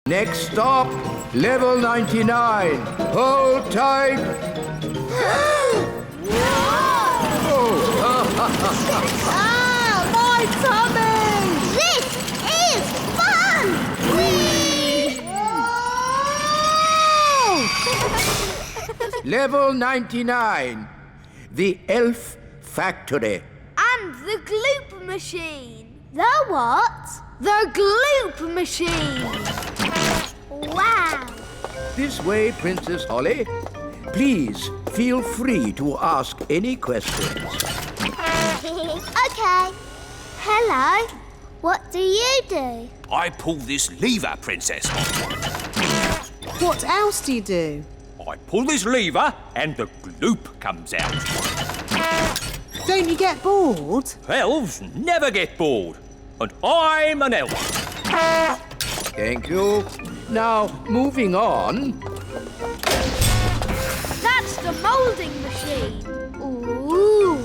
Next stop, level 99. Hold tight. Ah, my tummy! This is fun! Whee! Level 99. The Elf Factory. And the gloop machine. The what? The gloop machine. Wow! This way, Princess Holly. Please feel free to ask any questions. Okay. Hello. What do you do? I pull this lever, Princess. What else do you do? I pull this lever and the gloop comes out. Don't you get bored? Elves never get bored. And I'm an elf. Thank you. Now, moving on. That's the moulding machine. Ooh.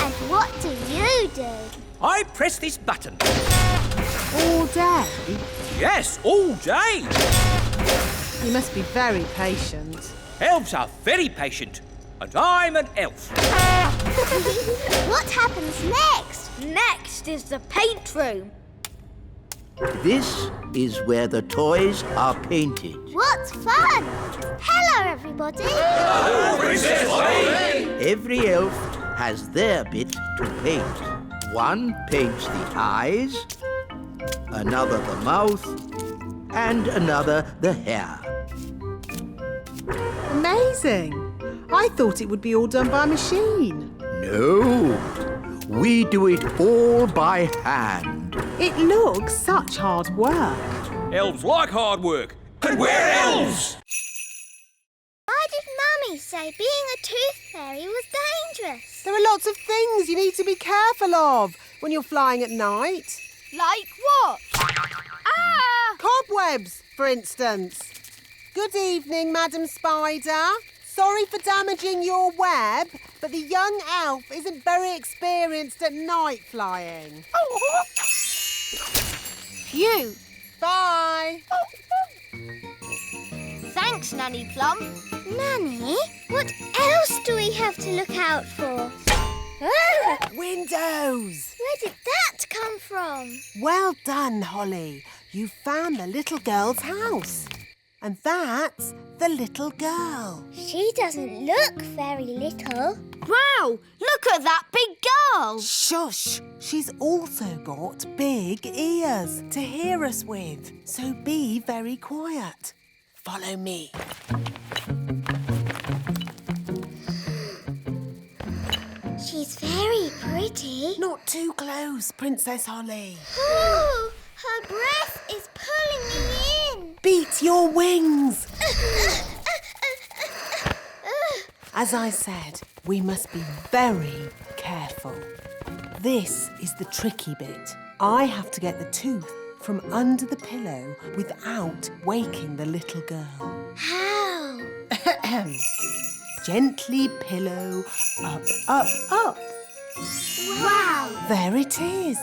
And what do you do? I press this button. All day? Yes, all day. You must be very patient. Elves are very patient. And I'm an elf. What happens next? Next is the paint room. This is where the toys are painted. What fun! Hello, everybody. Every elf has their bit to paint. One paints the eyes, another the mouth, and another the hair. Amazing. I thought it would be all done by a machine. No, we do it all by hand. It looks such hard work. Elves like hard work. And we're elves! Why did Mummy say being a tooth fairy was dangerous? There are lots of things you need to be careful of when you're flying at night. Like what? Ah! Cobwebs, for instance. Good evening, Madam Spider. Sorry for damaging your web, but the young elf isn't very experienced at night flying. Phew. Bye. Thanks, Nanny Plum. Nanny, what else do we have to look out for? Ah, Windows. where did that come from? Well done, Holly. You found the little girl's house. And that's the little girl. She doesn't look very little. Wow, look at that big girl. Shush! She's also got big ears to hear us with. So be very quiet. Follow me. She's very pretty. Not too close, Princess Holly. Oh, her breath is pulling me in. Beat your wings. As I said, we must be very careful. This is the tricky bit. I have to get the tooth from under the pillow without waking the little girl. How? Gently pillow up, up, up. Wow. There it is.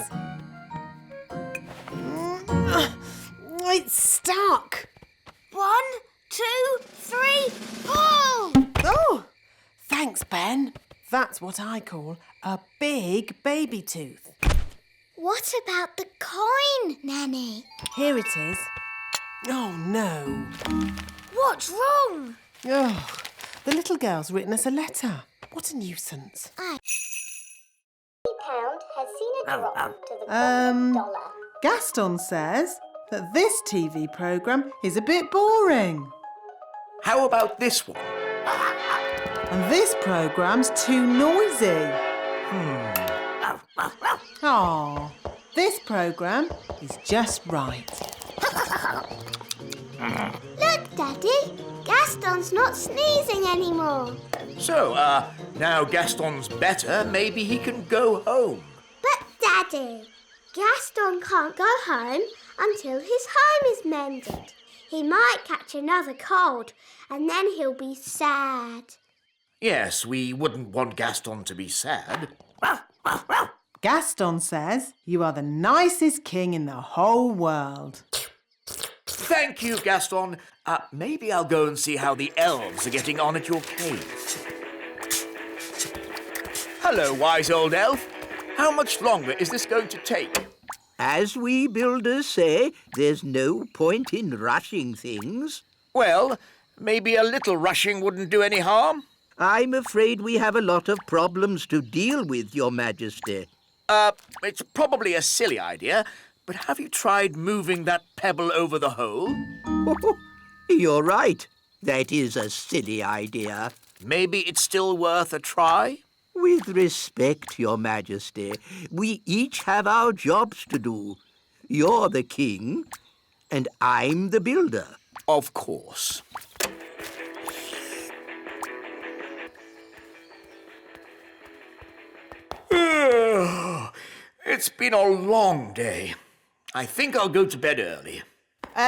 It's stuck. 1, 2, 3, pull! Oh, thanks, Ben. That's what I call a big baby tooth. What about the coin, Nanny? Here it is. Oh, no. What's wrong? Oh, the little girl's written us a letter. What a nuisance. £50 has seen a drop to the $1. Gaston says that this TV programme is a bit boring. How about this one? And this programme's too noisy. Aw, this programme is just right. Look, Daddy. Gaston's not sneezing anymore. So, now Gaston's better, maybe he can go home. But, Daddy, Gaston can't go home until his home is mended. He might catch another cold and then he'll be sad. Yes, we wouldn't want Gaston to be sad. Gaston says you are the nicest king in the whole world. Thank you, Gaston. Maybe I'll go and see how the elves are getting on at your cave. Hello, wise old elf. How much longer is this going to take? As we builders say, there's no point in rushing things. Well, maybe a little rushing wouldn't do any harm. I'm afraid we have a lot of problems to deal with, Your Majesty. It's probably a silly idea, but have you tried moving that pebble over the hole? You're right. That is a silly idea. Maybe it's still worth a try? With respect, Your Majesty, we each have our jobs to do. You're the king, and I'm the builder. Of course. It's been a long day. I think I'll go to bed early.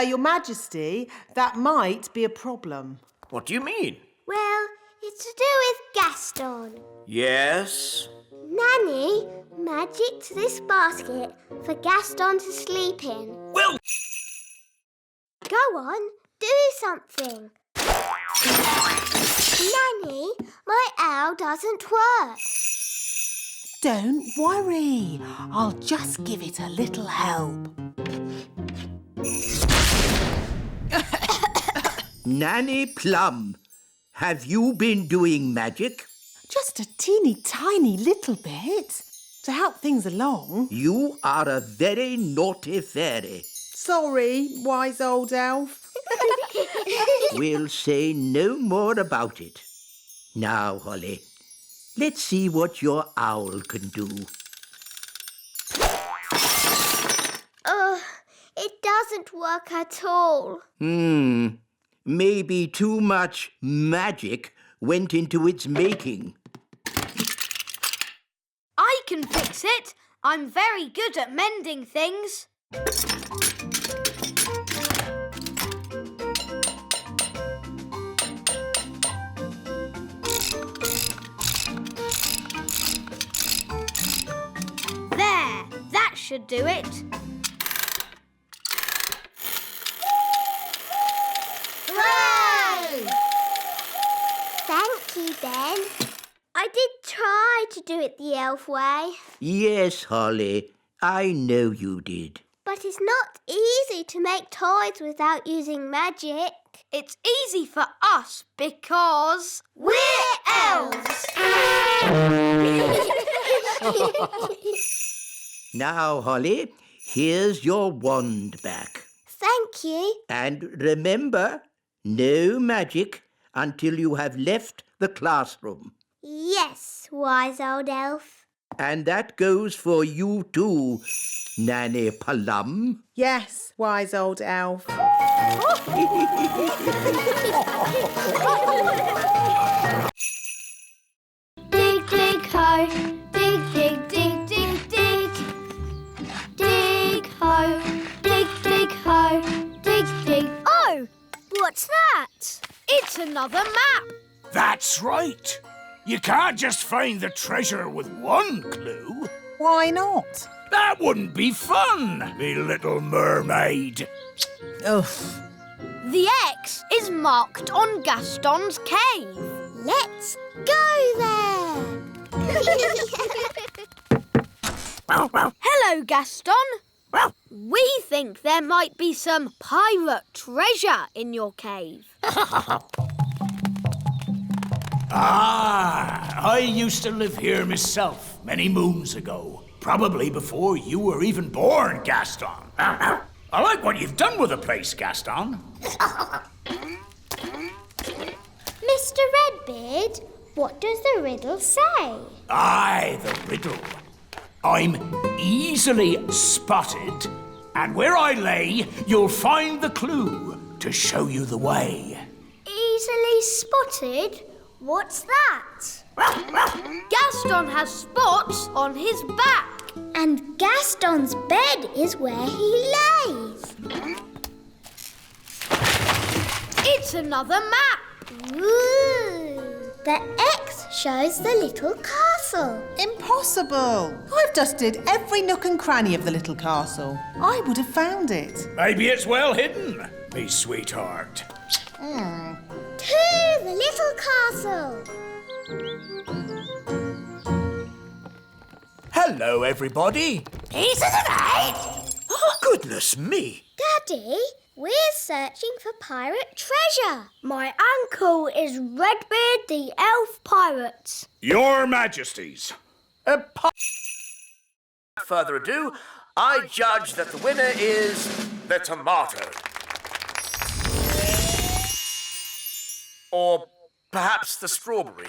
Your Majesty, that might be a problem. What do you mean? Well, it's to do with Gaston. Yes? Nanny magicked this basket for Gaston to sleep in. Well... Go on, do something. Nanny, my owl doesn't work. Don't worry. I'll just give it a little help. Nanny Plum, have you been doing magic? Just a teeny tiny little bit to help things along. You are a very naughty fairy. Sorry, wise old elf. We'll say no more about it. Now, Holly, let's see what your owl can do. It doesn't work at all. Maybe too much magic went into its making. I can fix it. I'm very good at mending things. There, that should do it. Hooray! Thank you, Ben. I did try to do it the elf way. Yes, Holly, I know you did. But it's not easy to make toys without using magic. It's easy for us because We're elves! Now, Holly, here's your wand back. Thank you. And remember, no magic until you have left the classroom. Yes, wise old elf. And that goes for you too, Nanny Plum. Yes, wise old elf. Dig, dig, ho. Dig, dig, dig, dig, dig. Dig, ho. Dig, dig, ho. Dig, dig. Oh, what's that? It's another map. That's right. You can't just find the treasure with one clue. Why not? That wouldn't be fun, me little mermaid. Ugh. The X is marked on Gaston's cave. Let's go there. Hello, Gaston. We think there might be some pirate treasure in your cave. I used to live here myself many moons ago. Probably before you were even born, Gaston. I like what you've done with the place, Gaston. Mr. Redbeard, what does the riddle say? Aye, the riddle. I'm easily spotted, and where I lay, you'll find the clue to show you the way. Easily spotted? What's that? Gaston has spots on his back. And Gaston's bed is where he lays. It's another map. Ooh. The X shows the little castle. Impossible. I've dusted every nook and cranny of the little castle. I would have found it. Maybe it's well hidden. me sweetheart. To the little castle. Hello, everybody. He's right. Goodness me. Daddy, we're searching for pirate treasure. My uncle is Redbeard the Elf Pirate. Your Majesties. Further ado, I judge that the winner is the tomato. Or perhaps the strawberry.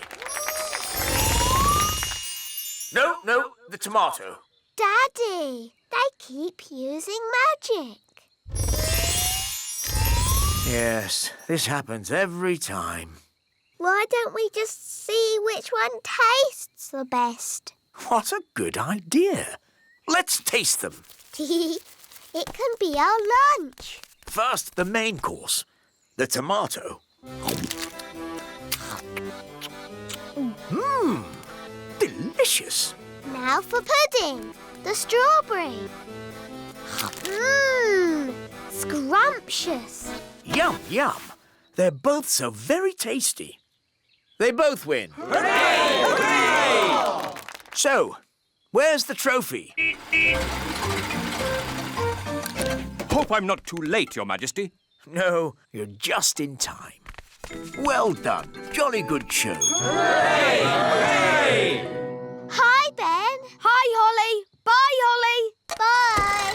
No, the tomato. Daddy, they keep using magic. Yes, this happens every time. Why don't we just see which one tastes the best? What a good idea. Let's taste them. It can be our lunch. First, the main course, the tomato. Mmm, delicious. Now for pudding, the strawberry. Mmm, scrumptious. Yum, yum. They're both so very tasty. They both win. Hooray! Hooray! So, where's the trophy? Hope I'm not too late, Your Majesty. No, you're just in time. Well done. Jolly good show. Hooray! Hooray! Hi, Ben. Hi, Holly. Bye, Holly. Bye.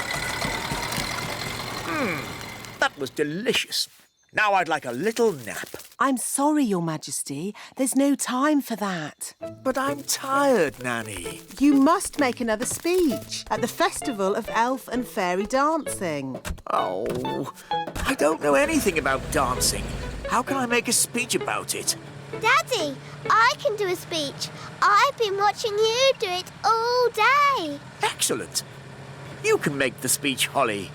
That was delicious. Now I'd like a little nap. I'm sorry, Your Majesty. There's no time for that. But I'm tired, Nanny. You must make another speech at the Festival of Elf and Fairy Dancing. Oh, I don't know anything about dancing. How can I make a speech about it? Daddy, I can do a speech. I've been watching you do it all day. Excellent. You can make the speech, Holly.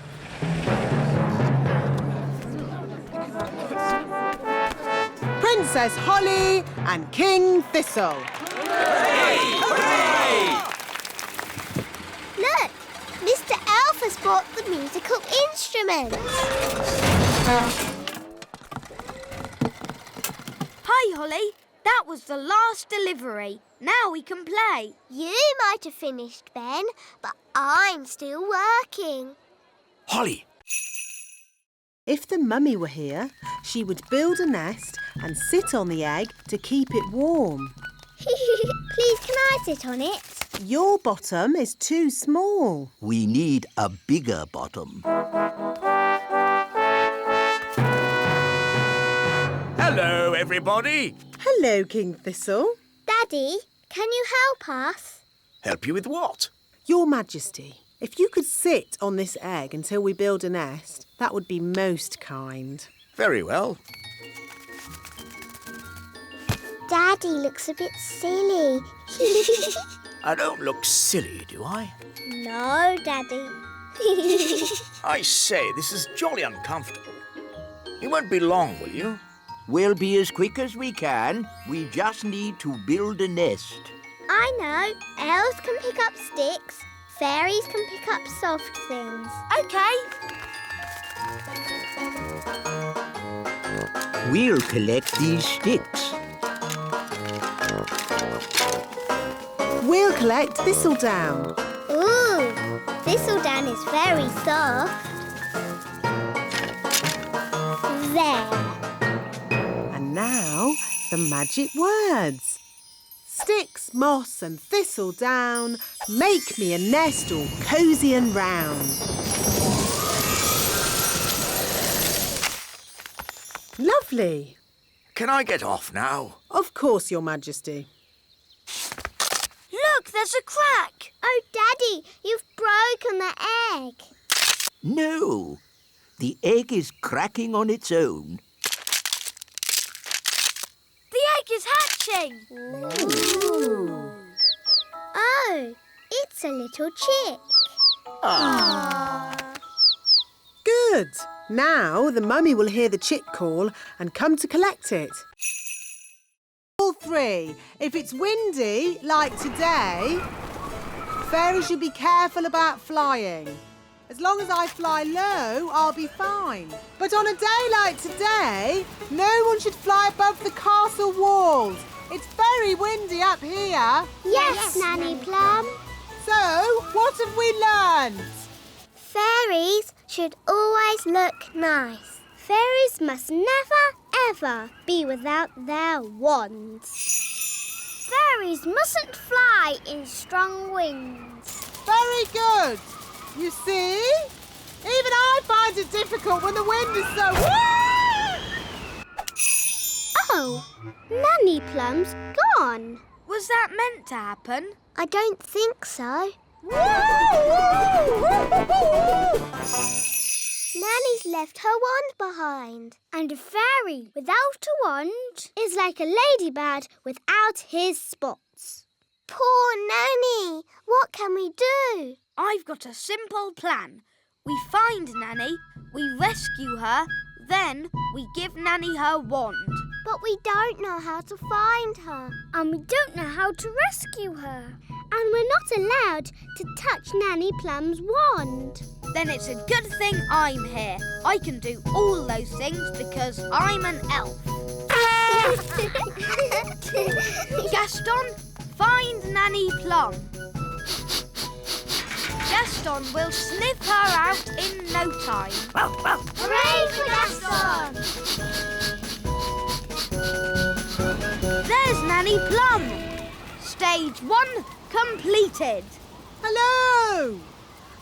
Princess Holly and King Thistle. Look, Mr. Elf has brought the musical instruments. Hi, Holly. That was the last delivery. Now we can play. You might have finished, Ben, but I'm still working. Holly, If the mummy were here, she would build a nest and sit on the egg to keep it warm. Please, can I sit on it? Your bottom is too small. We need a bigger bottom. hello, everybody. Hello, King Thistle. Daddy, can you help us? Help you with what? Your Majesty, if you could sit on this egg until we build a nest, that would be most kind. Very well. Daddy looks a bit silly. I don't look silly, do I? No, Daddy. I say, this is jolly uncomfortable. You won't be long, will you? We'll be as quick as we can. We just need to build a nest. I know. Elves can pick up sticks. Fairies can pick up soft things. OK. We'll collect these sticks. We'll collect Thistle Down. Ooh, Thistle Down is very soft. There. And now, the magic words. Sticks, moss and thistle down, make me a nest all cosy and round. Lovely. Can I get off now? Of course, Your Majesty. Look, there's a crack. Oh, Daddy, you've broken the egg. No, the egg is cracking on its own. The egg is hatching. Ooh. Oh, it's a little chick. Good. Now the mummy will hear the chick call and come to collect it. All three. If it's windy, like today, fairies should be careful about flying. As long as I fly low, I'll be fine. But on a day like today, no one should fly above the castle walls. It's very windy up here. Yes, Nanny Plum. So, what have we learned? Fairies should always look nice. Fairies must never, ever be without their wands. Fairies mustn't fly in strong winds. Very good. You see? Even I find it difficult when the wind is so... Oh, Nanny Plum's gone. Was that meant to happen? I don't think so. Nanny's left her wand behind. And a fairy without a wand is like a ladybird without his spots. Poor Nanny! What can we do? I've got a simple plan. We find Nanny, we rescue her, then we give Nanny her wand. But we don't know how to find her. And we don't know how to rescue her. And we're not allowed to touch Nanny Plum's wand. Then it's a good thing I'm here. I can do all those things because I'm an elf. Gaston, find Nanny Plum. Gaston will sniff her out in no time. Hooray for Gaston! There's Nanny Plum. Stage 1 completed. Hello!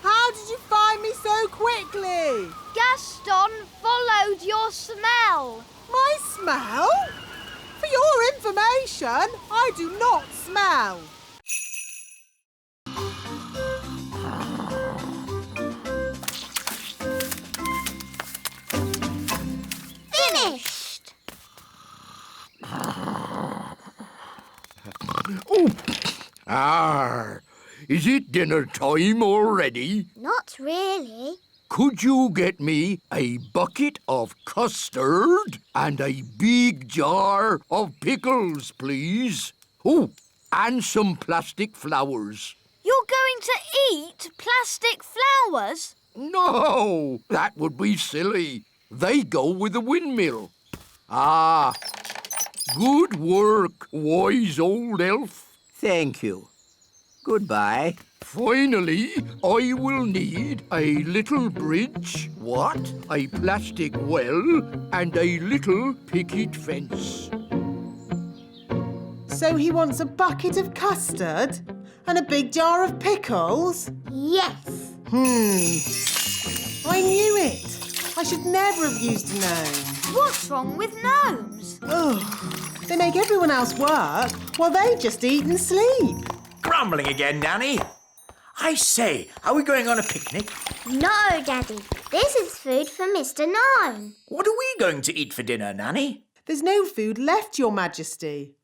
How did you find me so quickly? Gaston followed your smell. My smell? For your information, I do not smell. Finished! Oh, is it dinner time already? Not really. Could you get me a bucket of custard and a big jar of pickles, please? Oh, and some plastic flowers. You're going to eat plastic flowers? No, that would be silly. They go with the windmill. Ah, good work, wise old elf. Thank you. Goodbye. Finally, I will need a little bridge. What? A plastic well and a little picket fence. So he wants a bucket of custard and a big jar of pickles? Yes. I knew it. I should never have used a gnome. What's wrong with gnomes? Ugh. They make everyone else work while they just eat and sleep. Grumbling again, Nanny. I say, are we going on a picnic? No, Daddy. This is food for Mr. Gnome. What are we going to eat for dinner, Nanny? There's no food left, Your Majesty.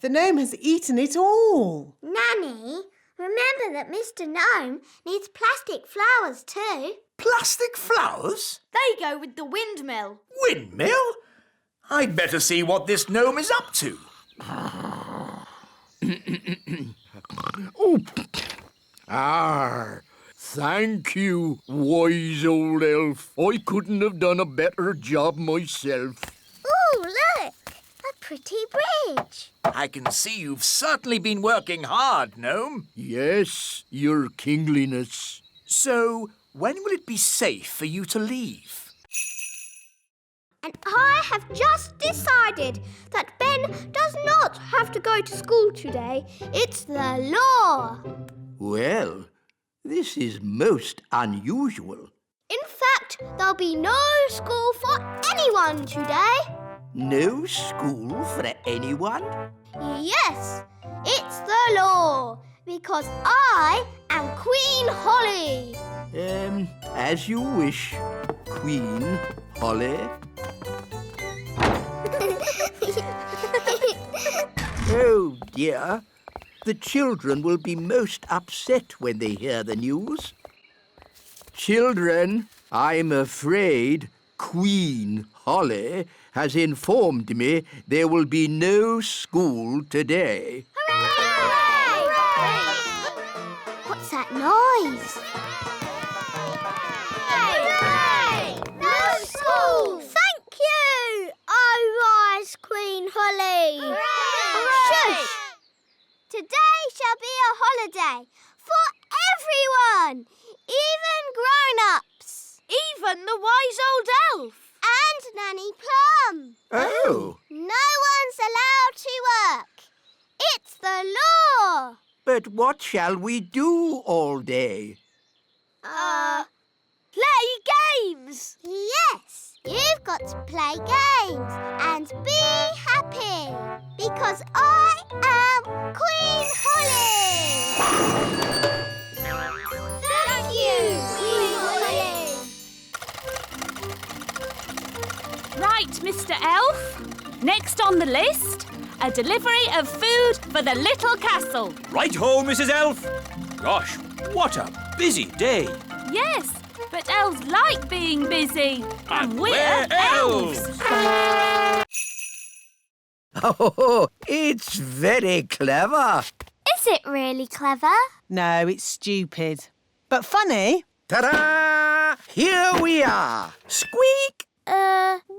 The gnome has eaten it all. Nanny, remember that Mr. Gnome needs plastic flowers too. Plastic flowers? They go with the windmill. Windmill? I'd better see what this gnome is up to. Oh, thank you, wise old elf. I couldn't have done a better job myself. Ooh, look! A pretty bridge. I can see you've certainly been working hard, gnome. Yes, your kingliness. So, when will it be safe for you to leave? And I have just decided that Ben does not have to go to school today. It's the law. Well, this is most unusual. In fact, there'll be no school for anyone today. No school for anyone? Yes, it's the law. Because I am Queen Holly. As you wish, Queen Holly. Oh, dear. The children will be most upset when they hear the news. Children, I'm afraid Queen Holly has informed me there will be no school today. Hooray! What's that noise? holiday for everyone, even grown-ups. Even the wise old elf. And Nanny Plum. Oh. No one's allowed to work. It's the law. But what shall we do all day? Play games. Yes, you've got to play games and be happy because I am Queen Holly. Thank you, Queen Holly. Right, Mr. Elf. Next on the list, a delivery of food for the little castle. Right-ho, Mrs. Elf. Gosh, what a busy day. Yes, but elves like being busy. And we're elves. Oh, it's very clever. Is it really clever? No, it's stupid. But funny. Ta-da! Here we are. Squeak!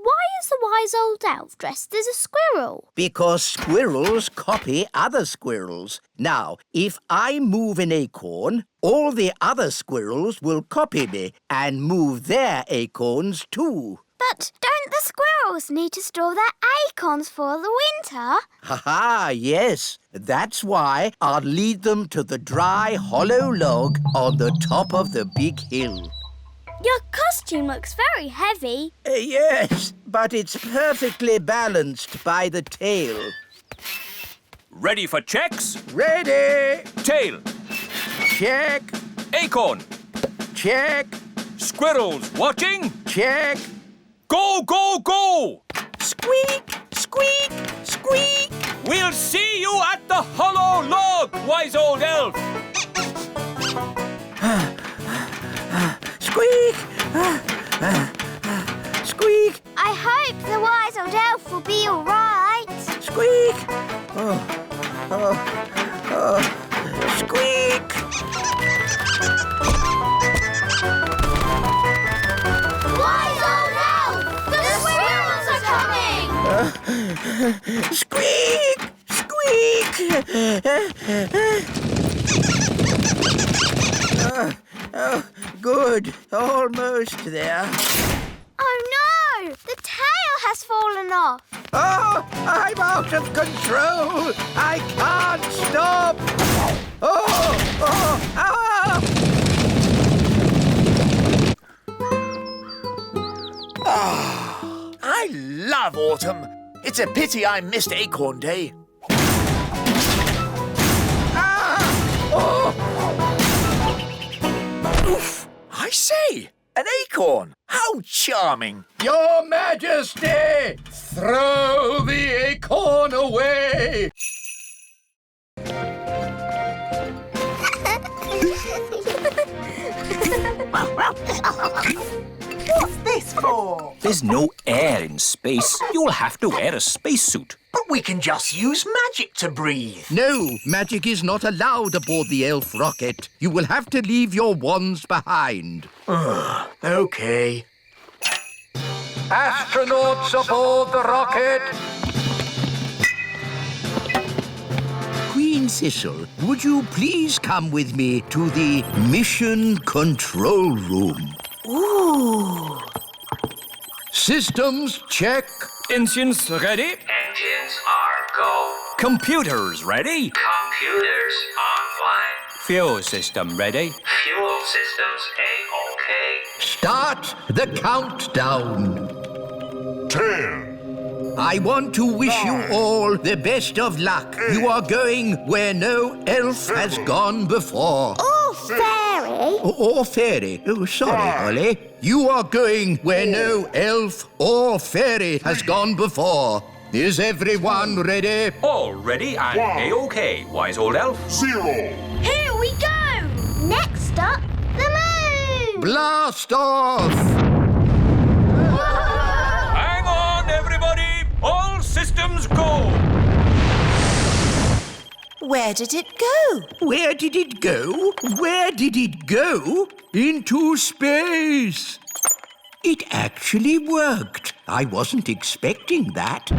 Why is the wise old elf dressed as a squirrel? Because squirrels copy other squirrels. Now, if I move an acorn, all the other squirrels will copy me and move their acorns too. But don't the squirrels need to store their acorns for the winter? Ha-ha, yes. That's why I'll lead them to the dry, hollow log on the top of the big hill. Your costume looks very heavy. Yes, but it's perfectly balanced by the tail. Ready for checks? Ready? Tail. Check, Acorn. check, Squirrels watching. check. Go, go, go! Squeak, squeak, squeak. We'll see you at the hollow log, wise old elf. Squeak! Squeak! I hope the wise old elf will be all right. Squeak! Squeak! Wise old elf! The squirrels are coming! Squeak! Squeak! Good. Almost there. Oh no! The tail has fallen off. Oh, I'm out of control. I can't stop. I love autumn. It's a pity I missed Acorn Day. Oof! I say, an acorn. How charming. Your Majesty, throw the acorn away. What's this for? There's no air in space. You'll have to wear a spacesuit. But we can just use magic to breathe. No, magic is not allowed aboard the elf rocket. You will have to leave your wands behind. Okay. Astronauts aboard the rocket. Queen Thistle, would you please come with me to the mission control room? Ooh. Systems check. Engines ready? Engines are go. Computers ready? Computers online. Fuel system ready? Fuel systems A-OK. Start the countdown. 10. I want to wish you all the best of luck. You are going where no elf has gone before. Oh, fairy! Or fairy. Oh, sorry, Holly. You are going where no elf or fairy has gone before. Is everyone ready? All ready and A-OK, wise old elf. 0. Here we go! Next up, the moon! Blast off! Hang on, everybody! All systems go! Where did it go? Where did it go? Where did it go? Into space. It actually worked. I wasn't expecting that.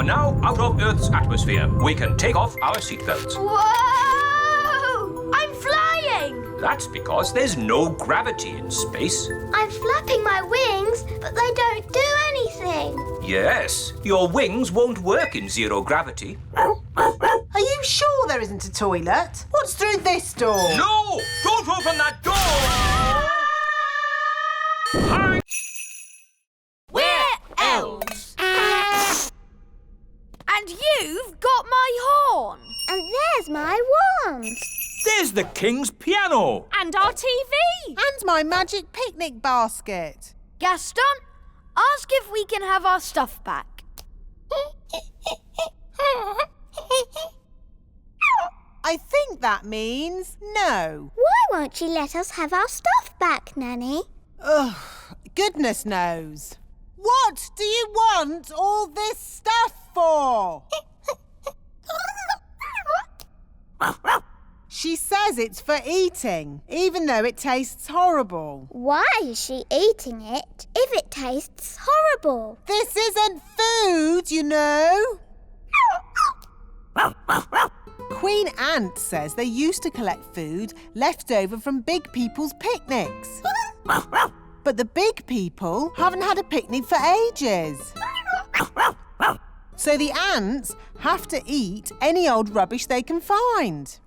are now out of Earth's atmosphere. We can take off our seatbelts. Whoa! I'm flying! That's because there's no gravity in space. I'm flapping my wings, but they don't do anything. Yes, your wings won't work in zero gravity. Are you sure there isn't a toilet? What's through this door? No! Don't open that door! Hi! We're elves. And you've got my horn. And there's my wand. There's the king's piano. And our TV. And my magic picnic basket. Gaston, ask if we can have our stuff back. I think that means no. Why won't you let us have our stuff back, Nanny? Ugh, goodness knows. What do you want all this stuff for? She says it's for eating, even though it tastes horrible. Why is she eating it if it tastes horrible? This isn't food, you know. Queen Ant says they used to collect food left over from big people's picnics. But the big people haven't had a picnic for ages. So the ants have to eat any old rubbish they can find.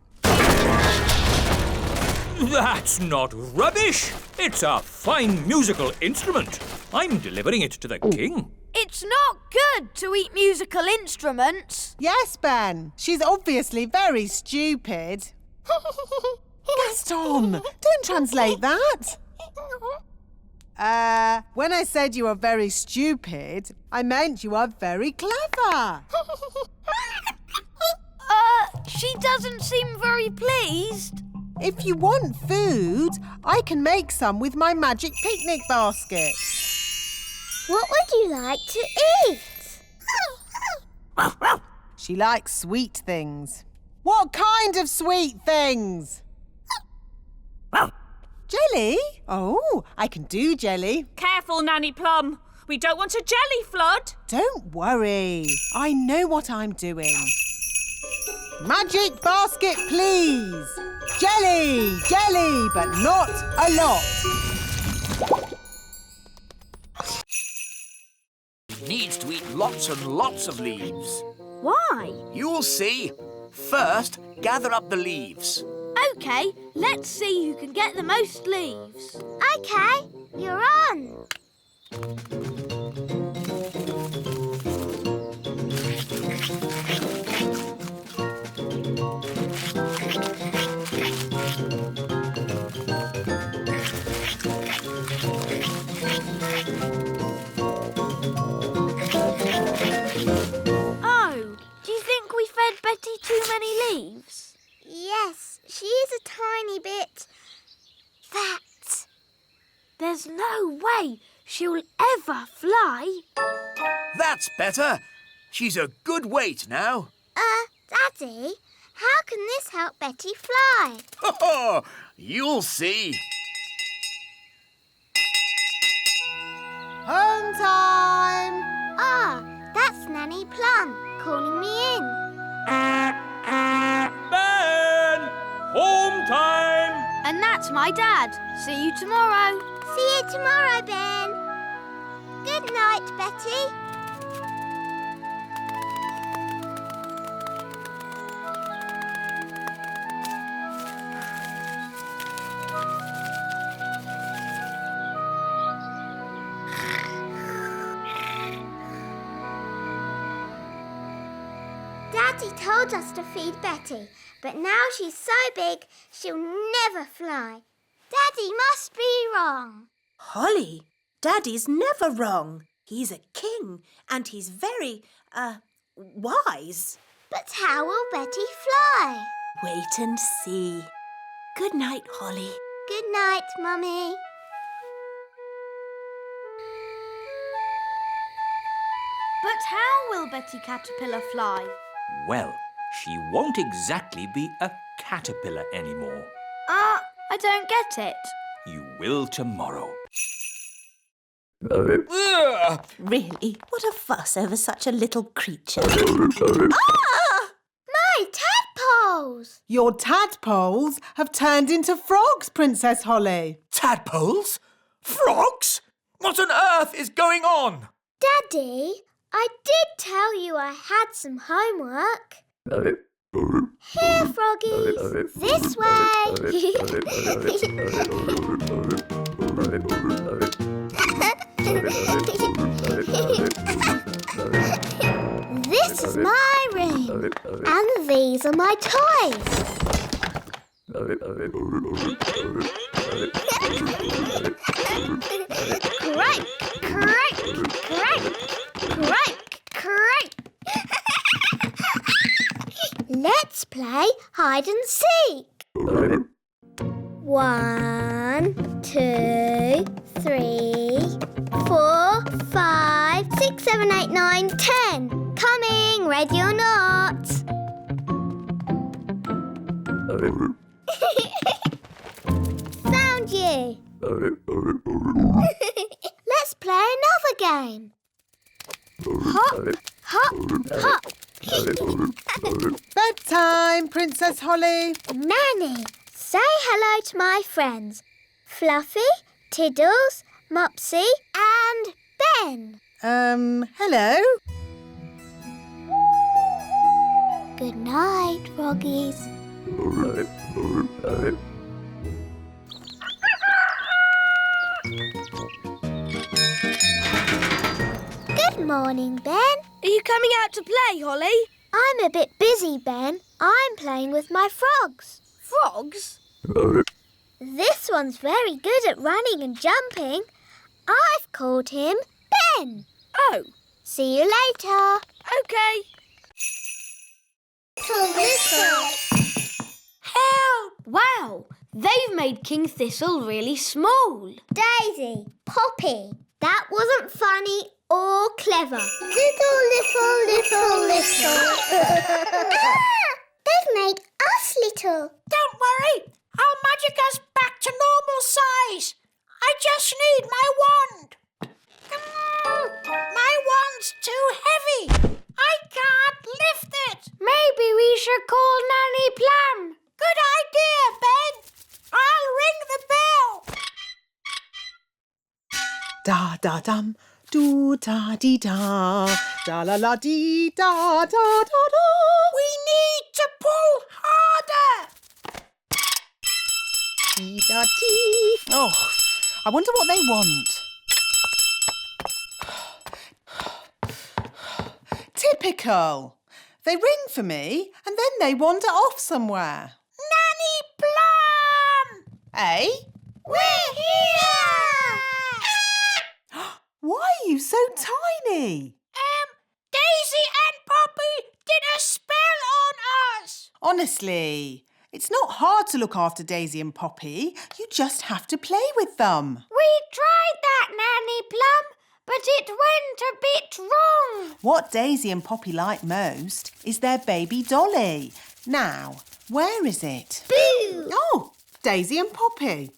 That's not rubbish. It's a fine musical instrument. I'm delivering it to the king. It's not good to eat musical instruments. Yes, Ben. She's obviously very stupid. Gaston, don't translate that. When I said you are very stupid, I meant you are very clever. She doesn't seem very pleased. If you want food, I can make some with my magic picnic basket. What would you like to eat? She likes sweet things. What kind of sweet things? Jelly? Oh, I can do jelly. Careful, Nanny Plum. We don't want a jelly flood. Don't worry. I know what I'm doing. Magic basket, please. Jelly, jelly, but not a lot. Needs to eat lots and lots of leaves. Why? You'll see. First, gather up the leaves. OK, let's see who can get the most leaves. OK, you're on. Oh, do you think we fed Betty too many leaves? Yes, she is a tiny bit fat. There's no way she'll ever fly. That's better. She's a good weight now. Daddy, how can this help Betty fly? You'll see. Home time! Ah, that's Nanny Plum calling me in. Ben! Home time! And that's my dad. See you tomorrow. See you tomorrow, Ben. Good night, Betty. Daddy told us to feed Betty, but now she's so big she'll never fly. Daddy must be wrong. Holly, Daddy's never wrong. He's a king and he's very, wise. But how will Betty fly? Wait and see. Good night, Holly. Good night, Mummy. But how will Betty Caterpillar fly? Well, she won't exactly be a caterpillar anymore. I don't get it. You will tomorrow. Really? What a fuss over such a little creature. My tadpoles! Your tadpoles have turned into frogs, Princess Holly. Tadpoles? Frogs? What on earth is going on? Daddy, I did tell you I had some homework. Here, froggies. This way. This is my room. And these are my toys. Crank, crank, crank, crank, crank. Let's play hide and seek. 1, 2, 3, 4, 5, 6, 7, 8, 9, 10. Coming, ready or not? Found you. Let's play another game. Hop, hop, hop. Bedtime, Princess Holly. Nanny, say hello to my friends. Fluffy, Tiddles, Mopsy and Ben. Hello? Good night, froggies. Good morning, Ben. Are you coming out to play, Holly? I'm a bit busy, Ben. I'm playing with my frogs. Frogs? This one's very good at running and jumping. I've called him Ben. Oh. See you later. OK. Help! Wow, they've made King Thistle really small. Daisy, Poppy, that wasn't funny or clever. Little. They've made us little. Don't worry, I'll magic us back to normal size. I just need my wand. My wand's too heavy. I can't lift it. Maybe we should call Nanny Plum. Good idea, Ben. I'll ring the bell. Da-da-dum, do-da-dee-da, da-la-la-dee-da-da-da-da. We need to pull harder. Dee-da-dee. Oh, I wonder what they want. Typical. They ring for me and then they wander off somewhere. Nanny Plum! Eh? We're here! Why are you so tiny? Daisy and Poppy did a spell on us. Honestly, it's not hard to look after Daisy and Poppy. You just have to play with them. We tried that, Nanny Plum, but it went a bit wrong. What Daisy and Poppy like most is their baby dolly. Now, where is it? Boo! Oh, Daisy and Poppy.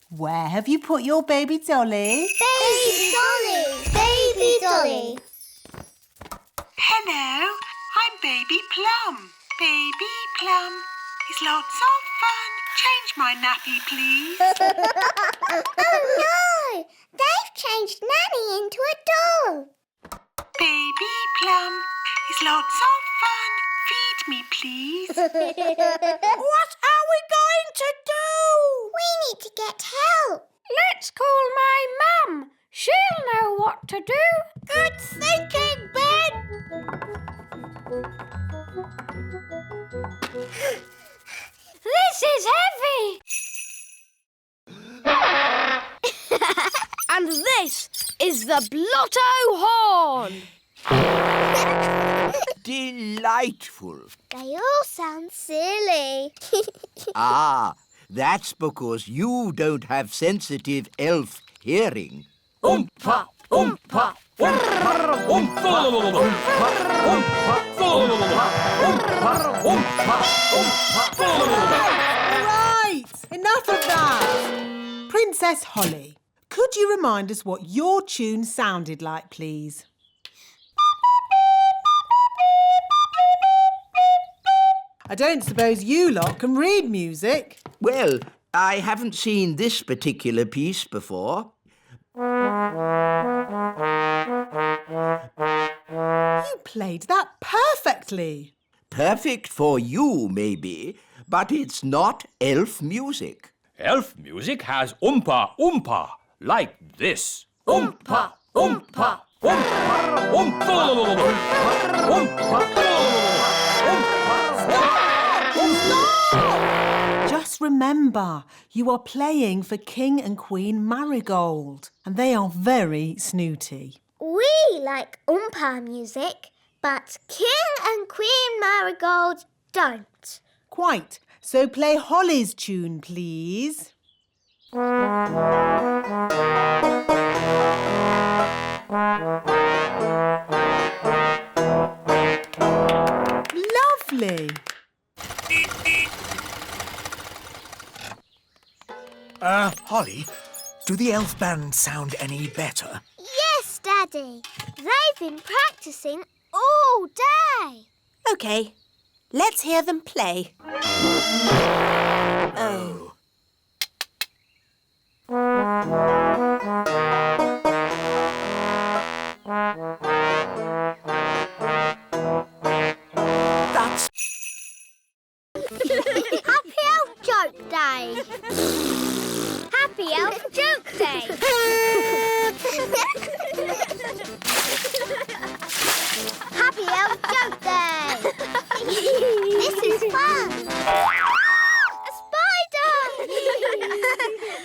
Where have you put your baby dolly? Baby Dolly! Baby Dolly! Hello, I'm Baby Plum. Baby Plum is lots of fun. Change my nappy, please. Oh no! They've changed Nanny into a doll. Baby Plum is lots of fun. Feed me, please. What are we going to do? We need to get help. Let's call my mum. She'll know what to do. Good thinking, Ben. This is heavy. And this is the Blotto Horn. Delightful. They all sound silly. Ah, that's because you don't have sensitive elf hearing. Oompa, oompa, oompa, oompa, Right, enough of that. Princess Holly, Could you remind us what your tune sounded like, please? I don't suppose you lot can read music. Well, I haven't seen this particular piece before. You played that perfectly. Perfect for you, maybe, but it's not elf music. Elf music has oompa oompa, like this. Oompa oompa oompa oompa oompa. Just remember, you are playing for King and Queen Marigold, and they are very snooty. We like Oompa music, but King and Queen Marigold don't. Quite. So play Holly's tune, please. Lovely. Holly, do the elf band sound any better? Yes, Daddy. They've been practicing all day. OK, let's hear them play. Oh. That's... Happy Elf Joke Day. Happy Elf Joke Day. Happy Elf Joke Day. This is fun. A spider.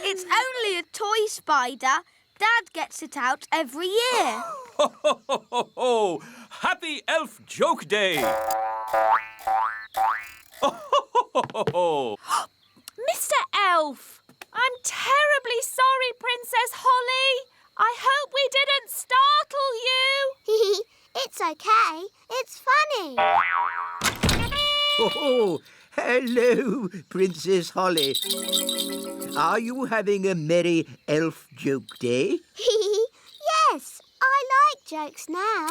It's only a toy spider. Dad gets it out every year. Ho, ho, ho, ho, ho. Happy Elf Joke Day! Ho, ho, ho, ho, ho. Mr. Elf, I'm terribly sorry, Princess Holly. I hope we didn't startle you. It's okay. It's funny. Oh, hello, Princess Holly. Are you having a merry elf joke day? Yes, I like jokes now.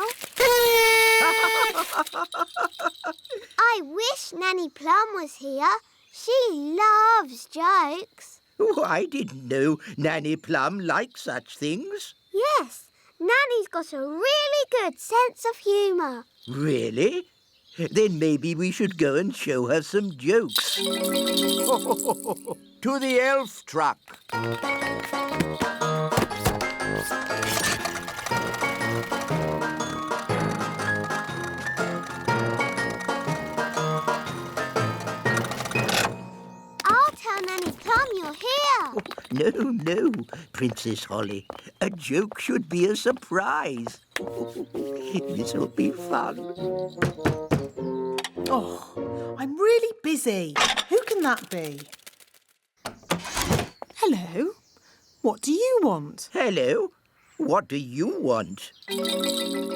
I wish Nanny Plum was here. She loves jokes. Oh, I didn't know Nanny Plum liked such things. Yes, Nanny's got a really good sense of humour. Really? Then maybe we should go and show her some jokes. To the elf truck. I'll tell Nanny Plum you're here. No, Princess Holly. A joke should be a surprise. This'll be fun. Oh, I'm really busy. Who can that be? Hello. What do you want? Hello. What do you want?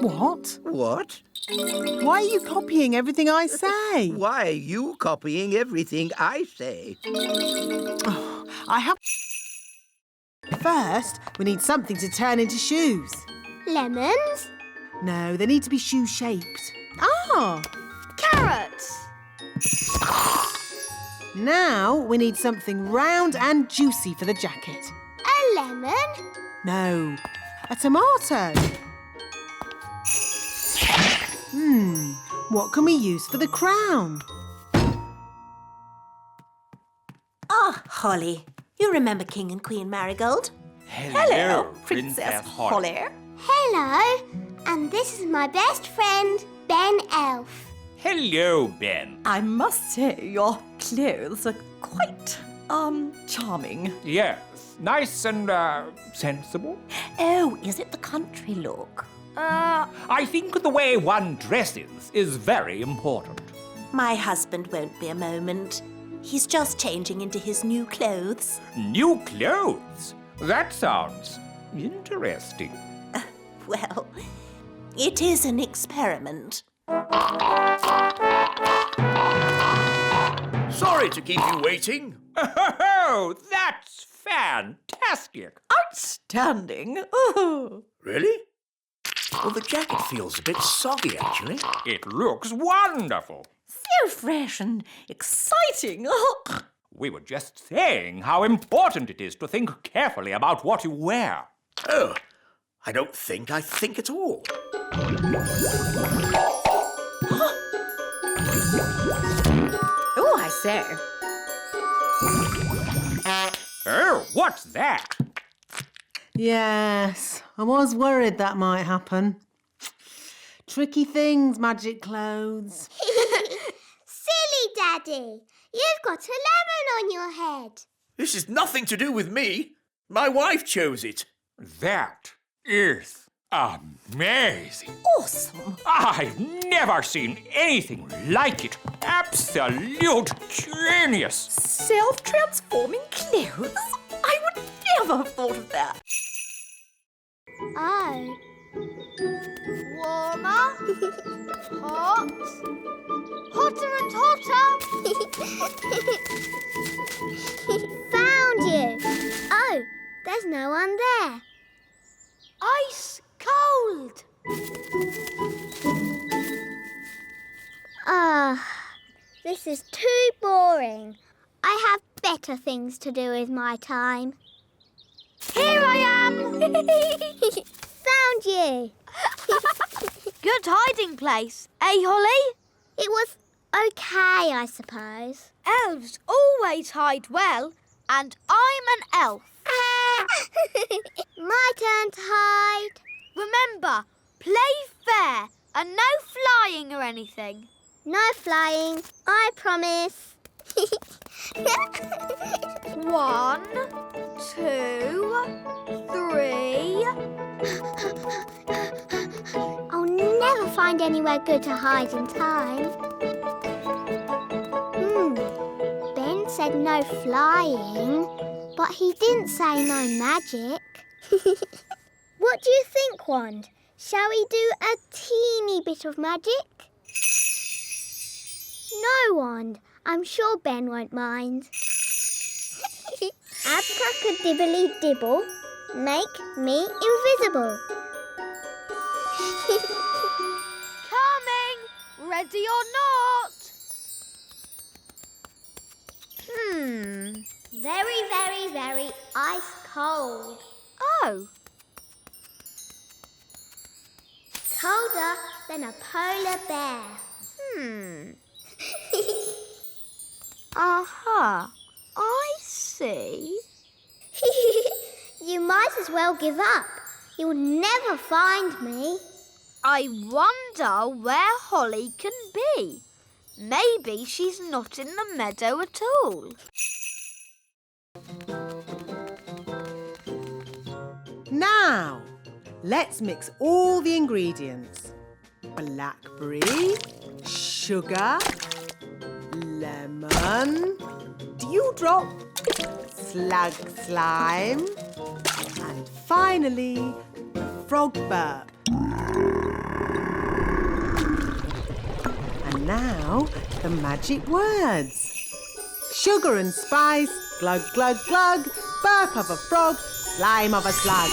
What? What? Why are you copying everything I say? Why are you copying everything I say? Oh, I have... First, we need something to turn into shoes. Lemons? No, they need to be shoe-shaped. Ah! Carrots. Now we need something round and juicy for the jacket. A lemon? No, a tomato. What can we use for the crown? Ah, Holly, you remember King and Queen Marigold? Hello, Princess Holly. Hello. And this is my best friend, Ben Elf. Hello, Ben. I must say your clothes are quite, charming. Yes, nice and, sensible. Oh, is it the country look? I think the way one dresses is very important. My husband won't be a moment. He's just changing into his new clothes. New clothes? That sounds interesting. Well, it is an experiment. Sorry to keep you waiting. Oh, that's fantastic. Outstanding. Oh. Really? Well, the jacket feels a bit soggy, actually. It looks wonderful. So fresh and exciting. Oh. We were just saying how important it is to think carefully about what you wear. Oh, I don't think I think at all. Oh, I say. Oh, what's that? Yes, I was worried that might happen. Tricky things, magic clothes. Silly Daddy, you've got a lemon on your head. This is nothing to do with me. My wife chose it. That is amazing. Awesome. I've never seen anything like it. Absolute genius. Self-transforming clothes? I would never have thought of that. Oh. Warmer. Hot. Hotter and hotter. Found you. Oh, there's no one there. Ice cold. This is too boring. I have better things to do with my time. Here I am! Found you! Good hiding place, eh, Holly? It was okay, I suppose. Elves always hide well, and I'm an elf. My turn to hide. Remember, play fair and no flying or anything. No flying, I promise. 1, 2, 3. I'll never find anywhere good to hide in time. Ben said no flying, but he didn't say no magic. What do you think, Wand? Shall we do a teeny bit of magic? No, Wand. I'm sure Ben won't mind. Abracadibbly-dibble, make me invisible. Coming! Ready or not? Very, very, very ice cold. Oh. Colder than a polar bear. Aha. I see. You might as well give up. You'll never find me. I wonder where Holly can be. Maybe she's not in the meadow at all. Now, let's mix all the ingredients. Blackberry, sugar, lemon, dewdrop, slug slime, and finally, frog burp. And now, the magic words. Sugar and spice, glug, glug, glug, burp of a frog, slime of a slug.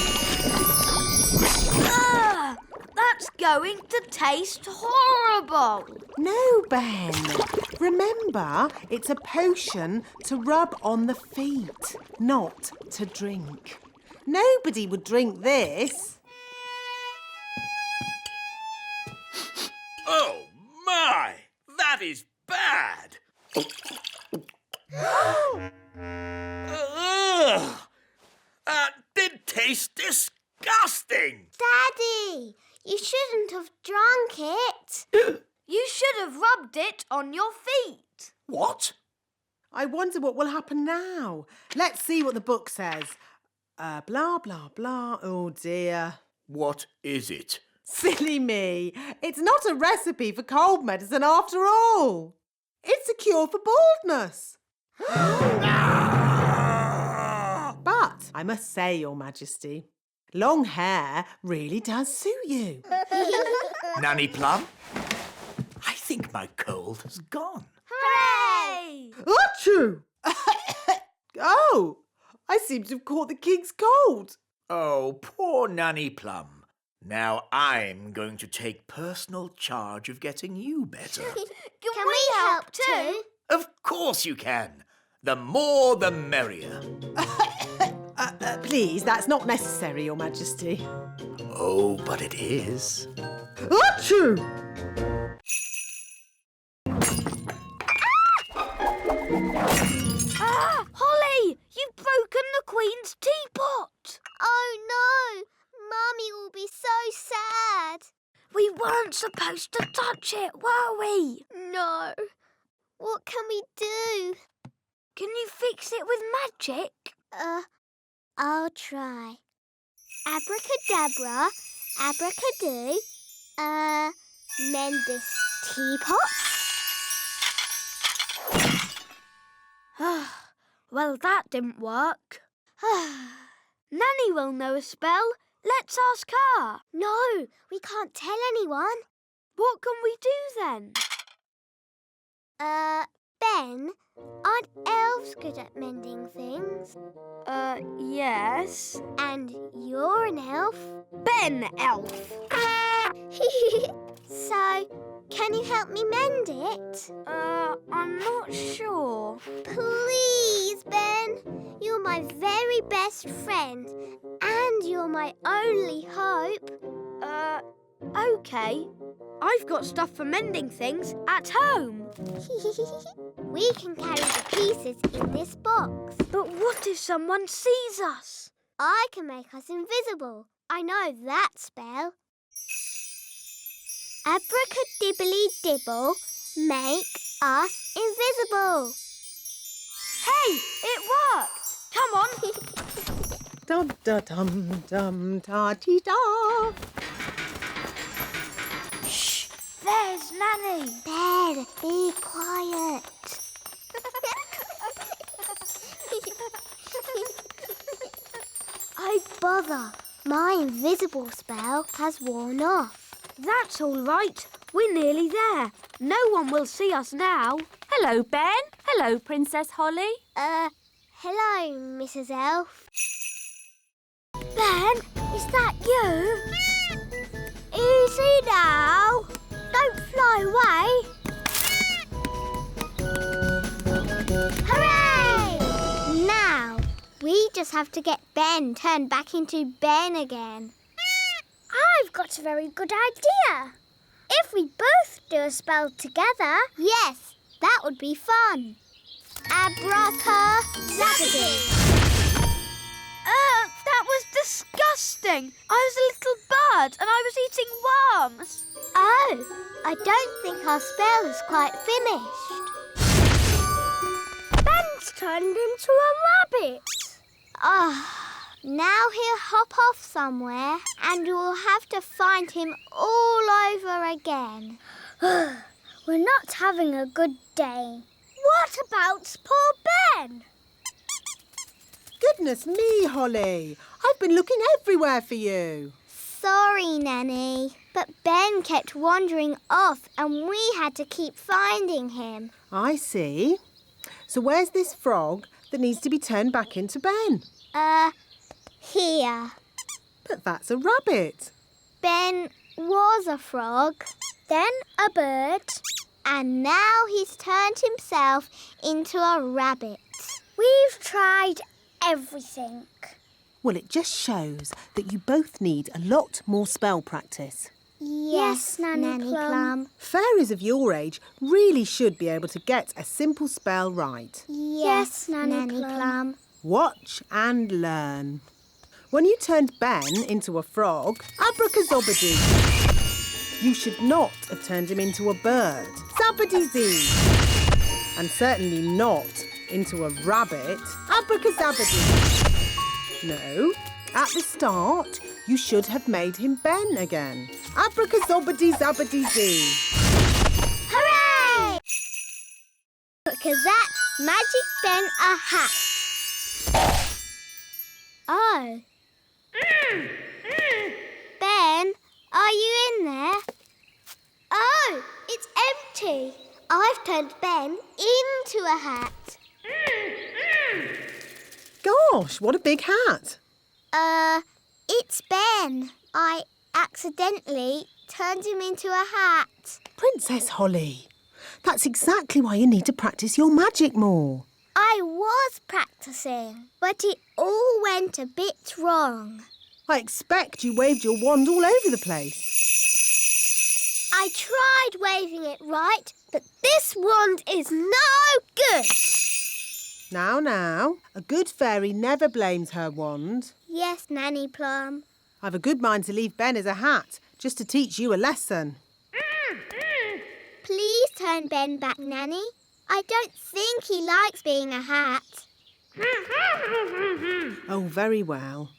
That's going to taste horrible. No, Ben. Remember, it's a potion to rub on the feet, not to drink. Nobody would drink this. Oh, my! That is bad! Ugh! That did taste disgusting! Daddy, you shouldn't have drunk it. You should have rubbed it on your feet. What? I wonder what will happen now. Let's see what the book says. Blah, blah, blah. Oh, dear. What is it? Silly me. It's not a recipe for cold medicine after all. It's a cure for baldness. But I must say, Your Majesty, long hair really does suit you. Nanny Plum? I think my cold has gone. Hooray! Achoo! Oh, I seem to have caught the king's cold. Oh, poor Nanny Plum. Now I'm going to take personal charge of getting you better. Can we help too? Of course you can. The more the merrier. Please, that's not necessary, Your Majesty. Oh, but it is. Achoo! Ah! Holly! You've broken the Queen's teapot! Oh no! Mummy will be so sad. We weren't supposed to touch it, were we? No. What can we do? Can you fix it with magic? I'll try. Abracadabra, abracadoo. Mend this teapot. Well, that didn't work. Nanny will know a spell. Let's ask her. No, we can't tell anyone. What can we do then? Ben, aren't elves good at mending things? Yes. And you're an elf? Ben Elf. So, can you help me mend it? I'm not sure. Please, Ben. You're my very best friend. And you're my only hope. OK. I've got stuff for mending things at home. We can carry the pieces in this box. But what if someone sees us? I can make us invisible. I know that spell. Abracadibbly-dibble, make us invisible. Hey, it worked! Come on. Dum-da-dum-dum-ta-ti-da. Shh, there's Nanny. Ben, be quiet. Oh, bother. My invisible spell has worn off. That's all right. We're nearly there. No one will see us now. Hello, Ben. Hello, Princess Holly. Hello, Mrs. Elf. Ben, is that you? Easy now. Don't fly away. Hooray! Now, we just have to get Ben turned back into Ben again. I've got a very good idea. If we both do a spell together... Yes, that would be fun. Abracadabra. That was disgusting. I was a little bird and I was eating worms. Oh, I don't think our spell is quite finished. Ben's turned into a rabbit. Now he'll hop off somewhere and we'll have to find him all over again. We're not having a good day. What about poor Ben? Goodness me, Holly. I've been looking everywhere for you. Sorry, Nanny, but Ben kept wandering off and we had to keep finding him. I see. So where's this frog that needs to be turned back into Ben? Here. But that's a rabbit. Ben was a frog, then a bird, and now he's turned himself into a rabbit. We've tried everything. Well, it just shows that you both need a lot more spell practice. Yes, Nanny Plum. Fairies of your age really should be able to get a simple spell right. Yes, Nanny Plum. Watch and learn. When you turned Ben into a frog, abracazobadoo. You should not have turned him into a bird, zabbady-zee. And certainly not into a rabbit, abracazabadoo. No, at the start, you should have made him Ben again. Abracazobady-zabbady-zee. Hooray! Because magic Ben a hat. Oh. Ben, are you in there? Oh, it's empty. I've turned Ben into a hat. Gosh, what a big hat. It's Ben. I accidentally turned him into a hat. Princess Holly, that's exactly why you need to practice your magic more. I was practicing, but it all went a bit wrong. I expect you waved your wand all over the place. I tried waving it right, but this wand is no good. Now, a good fairy never blames her wand. Yes, Nanny Plum. I've a good mind to leave Ben as a hat, just to teach you a lesson. Please turn Ben back, Nanny. I don't think he likes being a hat. Oh, very well.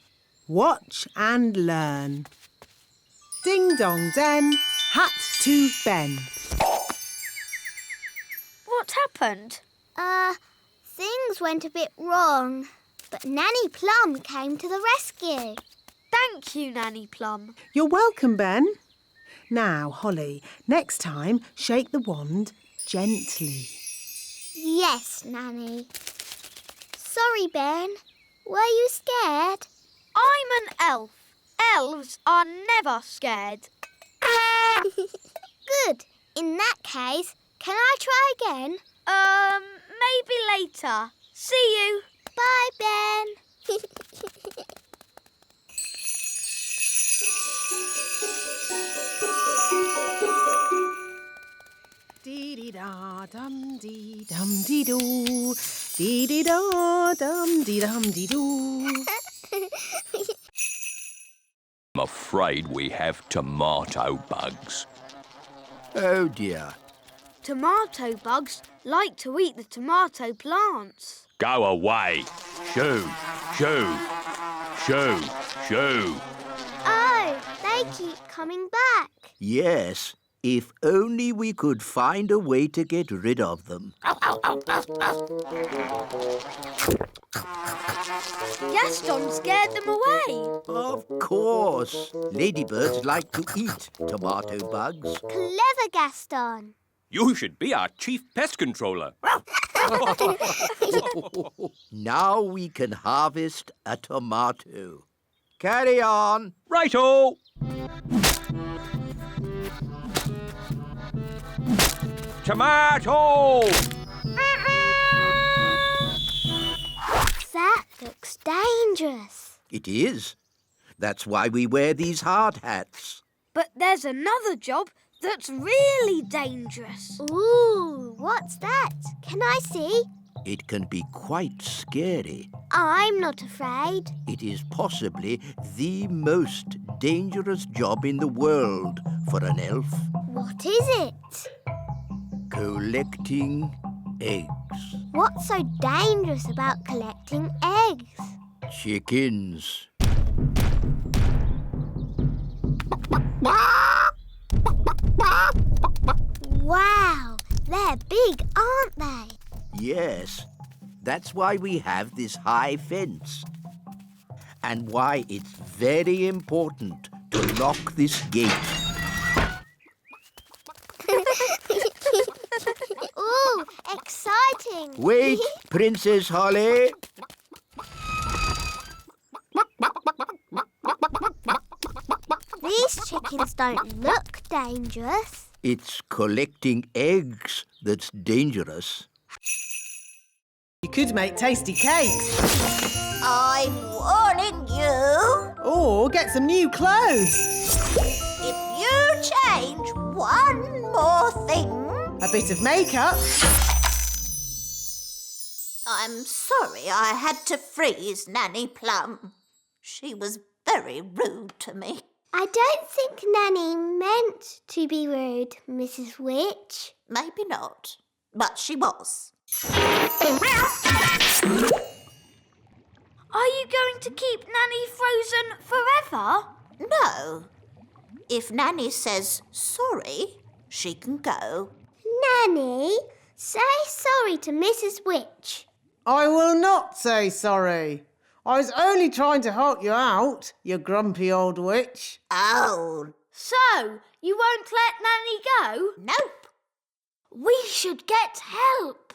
Watch and learn. Ding dong den, hat to Ben. What happened? Things went a bit wrong, but Nanny Plum came to the rescue. Thank you, Nanny Plum. You're welcome, Ben. Now, Holly, next time, shake the wand gently. Yes, Nanny. Sorry, Ben. Were you scared? I'm an elf. Elves are never scared. Good. In that case, can I try again? Maybe later. See you. Bye, Ben. Dee-dee-da-dum-dee-dum-dee-doo. Dee-dee-da-dum-dee-dum-dee-doo. I'm afraid we have tomato bugs. Oh, dear. Tomato bugs like to eat the tomato plants. Go away. Shoo, shoo, shoo, shoo. Oh, they keep coming back. Yes, if only we could find a way to get rid of them. Gaston scared them away. Of course. Ladybirds like to eat tomato bugs. Clever, Gaston. You should be our chief pest controller. Now we can harvest a tomato. Carry on. Righto! Tomato! That looks dangerous. It is. That's why we wear these hard hats. But there's another job that's really dangerous. Ooh, what's that? Can I see? It can be quite scary. I'm not afraid. It is possibly the most dangerous job in the world for an elf. What is it? Collecting eggs. What's so dangerous about collecting eggs? Chickens. Wow, they're big, aren't they? Yes, that's why we have this high fence. And why it's very important to lock this gate. Ooh, exciting. Wait, Princess Holly. These chickens don't look dangerous. It's collecting eggs that's dangerous. You could make tasty cakes. I'm warning you. Or get some new clothes. If you change one more thing... A bit of makeup. I'm sorry I had to freeze Nanny Plum. She was very rude to me. I don't think Nanny meant to be rude, Mrs. Witch. Maybe not, but she was. Are you going to keep Nanny frozen forever? No. If Nanny says sorry, she can go. Nanny, say sorry to Mrs. Witch. I will not say sorry. I was only trying to help you out, you grumpy old witch. Oh. So, you won't let Nanny go? Nope. We should get help.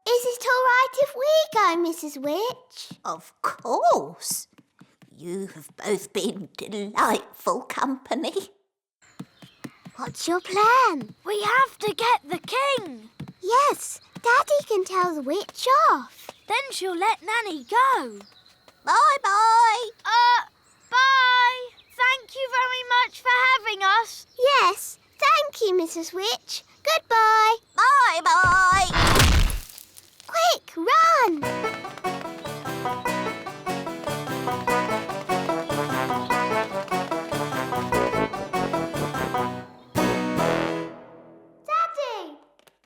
Is it all right if we go, Mrs. Witch? Of course. You have both been delightful company. What's your plan? We have to get the king. Yes, Daddy can tell the witch off. Then she'll let Nanny go. Bye-bye. Bye. Thank you very much for having us. Yes, thank you, Mrs. Witch. Goodbye. Bye-bye. Quick, run! Daddy!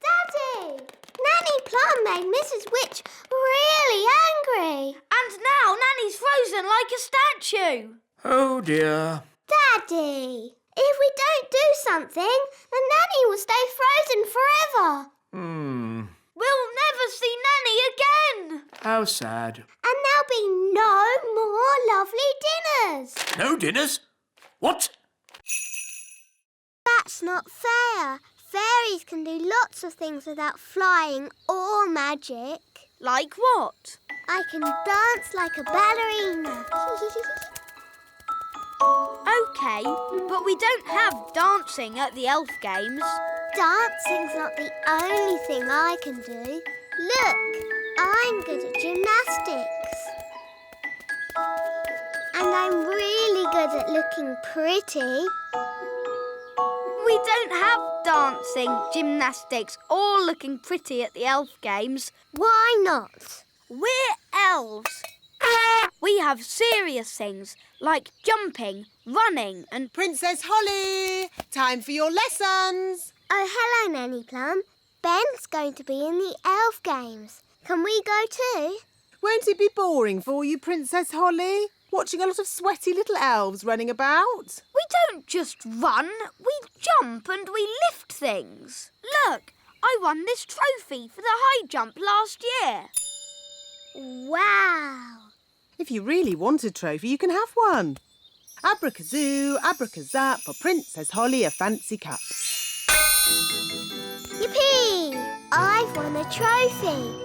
Daddy! Nanny Plum made Mrs. Witch really angry. And now Nanny's frozen like a statue. Oh dear. Daddy! If we don't do something, then Nanny will stay frozen forever. We'll never see Nanny again. How sad. And there'll be no more lovely dinners. No dinners? What? That's not fair. Fairies can do lots of things without flying or magic. Like what? I can dance like a ballerina. OK, but we don't have dancing at the elf games. Dancing's not the only thing I can do. Look, I'm good at gymnastics. And I'm really good at looking pretty. We don't have dancing, gymnastics or looking pretty at the elf games. Why not? We're elves. We have serious things like jumping, running and... Princess Holly, time for your lessons. Oh, hello, Nanny Plum. Ben's going to be in the elf games. Can we go too? Won't it be boring for you, Princess Holly? Watching a lot of sweaty little elves running about? We don't just run, we jump and we lift things. Look, I won this trophy for the high jump last year. Wow! If you really want a trophy, you can have one. Abracazoo, abracazap, for Princess Holly a fancy cup. Yippee! I've won a trophy.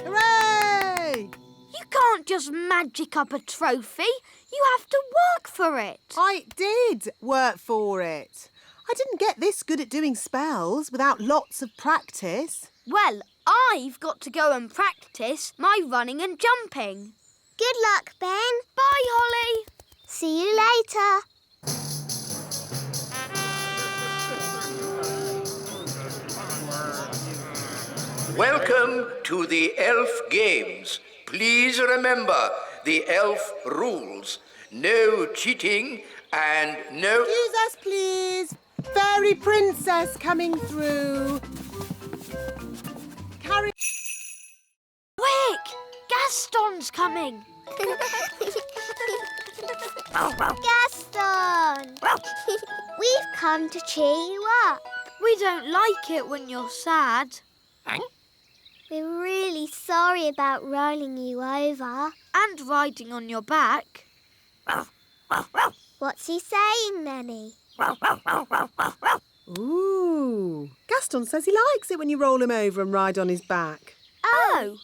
Hooray! You can't just magic up a trophy. You have to work for it. I did work for it. I didn't get this good at doing spells without lots of practice. Well, I've got to go and practice my running and jumping. Good luck, Ben. Bye, Holly. See you later. Welcome to the elf games. Please remember the elf rules. No cheating and no... Excuse us, please. Fairy princess coming through. Carry... Quick! Gaston's coming. Gaston! We've come to cheer you up. We don't like it when you're sad. We're really sorry about rolling you over. And riding on your back. What's he saying, Nanny? Ooh. Gaston says he likes it when you roll him over and ride on his back. Oh.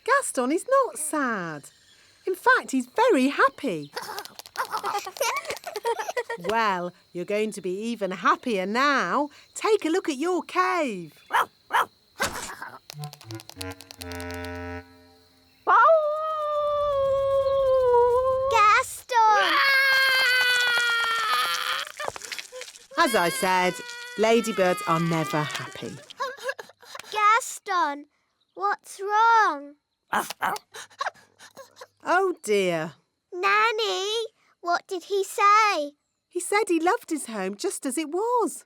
Gaston is not sad. In fact, he's very happy. Well, you're going to be even happier now. Take a look at your cave. Gaston! As I said, ladybirds are never happy. Gaston, what's wrong? Oh, dear. Nanny, what did he say? He said he loved his home just as it was.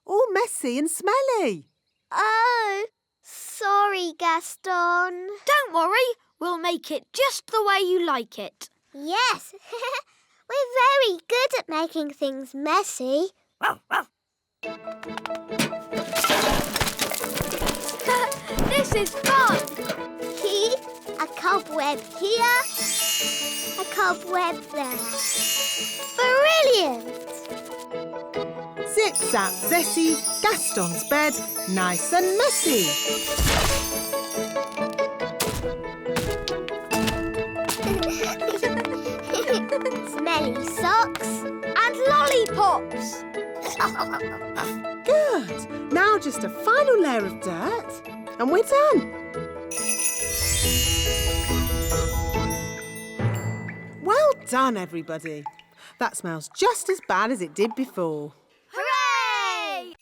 All messy and smelly. Oh, sorry, Gaston. Don't worry, we'll make it just the way you like it. Yes, we're very good at making things messy. This is fun. A cobweb here, a cobweb there. Brilliant! Zip, zap zessy, Gaston's bed, nice and messy. Smelly socks and lollipops. Good. Now just a final layer of dirt and we're done. Well done, everybody. That smells just as bad as it did before. Hooray!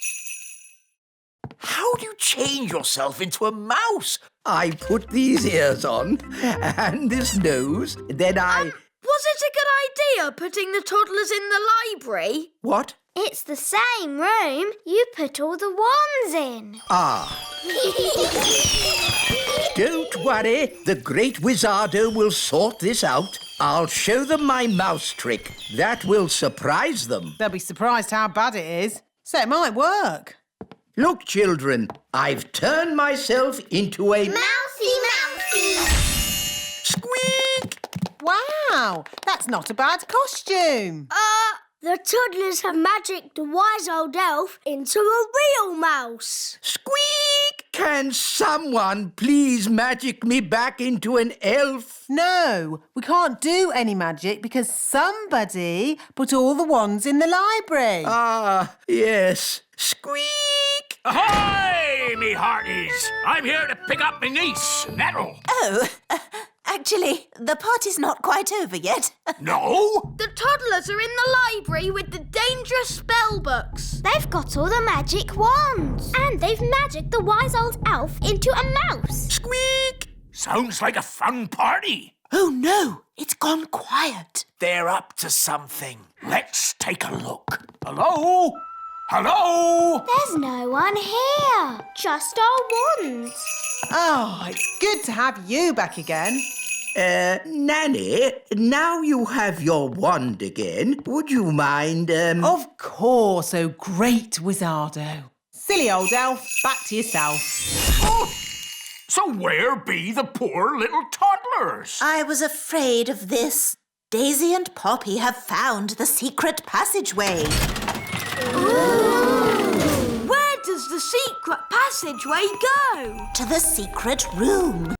How do you change yourself into a mouse? I put these ears on and this nose, then I... Was it a good idea putting the toddlers in the library? What? It's the same room you put all the wands in. Ah. Don't worry, the great Wizardo will sort this out. I'll show them my mouse trick. That will surprise them. They'll be surprised how bad it is, so it might work. Look, children, I've turned myself into a... Mousy! Squeak! Wow, that's not a bad costume. The toddlers have magicked the wise old elf into a real mouse. Squeak! Can someone please magic me back into an elf? No, we can't do any magic because somebody put all the wands in the library. Ah, yes. Squeak! Ahoy, me hearties! I'm here to pick up my niece, Nettle. Oh, actually, the party's not quite over yet. No? The toddlers are in the library with the dangerous spell books. They've got all the magic wands. And they've magicked the wise old elf into a mouse. Squeak! Sounds like a fun party. Oh, no, it's gone quiet. They're up to something. Let's take a look. Hello? Hello? There's no one here. Just our wands. Oh, it's good to have you back again. Nanny, now you have your wand again. Would you mind, Of course, oh great Wizardo. Silly old elf, back to yourself. Oh, so where be the poor little toddlers? I was afraid of this. Daisy and Poppy have found the secret passageway. Where does the secret passageway go? To the secret room.